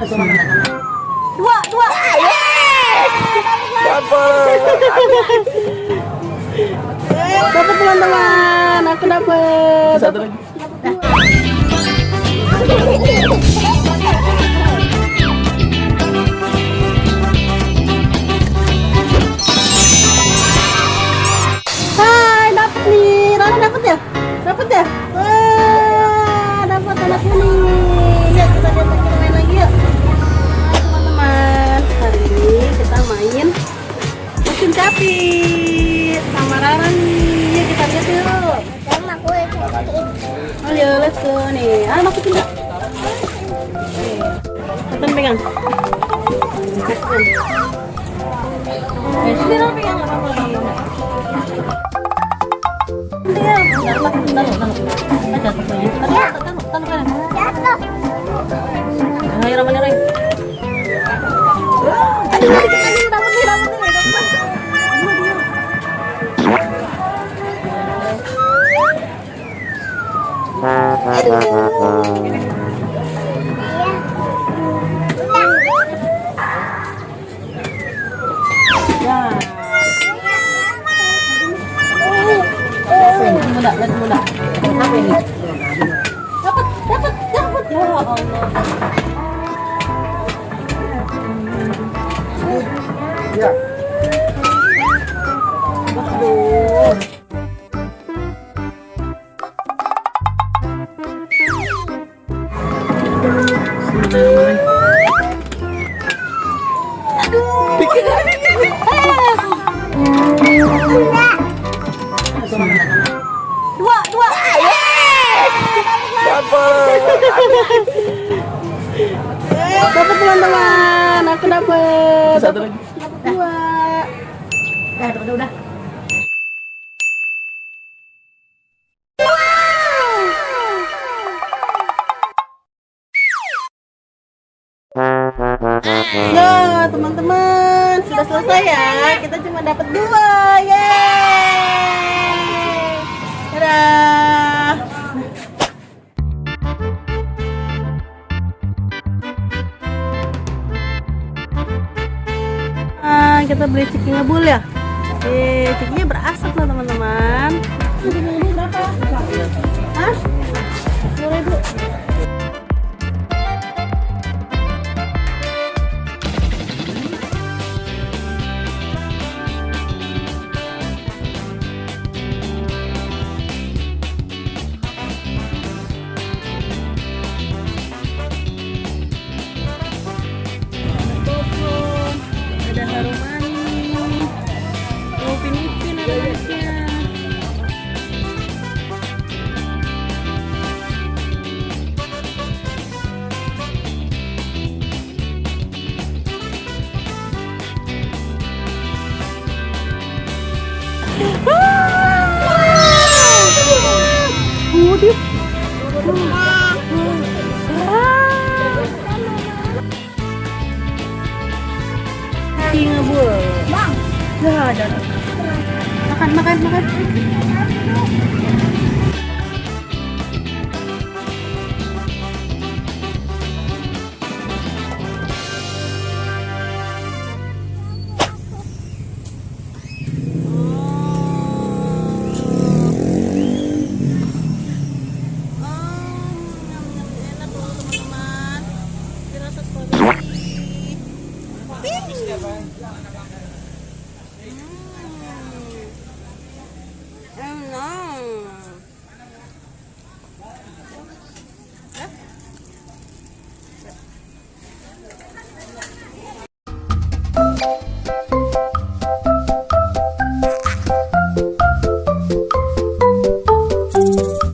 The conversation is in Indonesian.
Dua. Dapat teman-teman, aku dapat. Satu lagi. Hai, dapat nih. Rana dapat ya? Dapat ya? Wah, dapat anak kuning. Yuk kita main lagi yuk. Teman-teman, hari ini kita main mesin capit sama Rara nih. Yuk kita lihat yuk. Oh ya, let's go nih. Masukin yuk. Tonton pegang. Sini Rara pegang nggak apa-apa. Ayo Ramanya Ray. Muda. Apa ini? Dapat. Ya Allah. Ya. Aduh. Dua. Dapat teman-teman, aku dapat. Satu lagi. Dua. Udah. Ya teman-teman, sudah selesai ya. Kita cuma dapat dua. Yeay. Dadah. Kita beli ciki ngebul ya. Cikinya berasap loh teman-teman. Ciki ngebul berapa? Hah? 10.000. Ada harum manis, Upin Ipin ada manisnya. Ngebul. Bang. Ya. Makan. Enak loh teman-teman. Dirasa strawberry.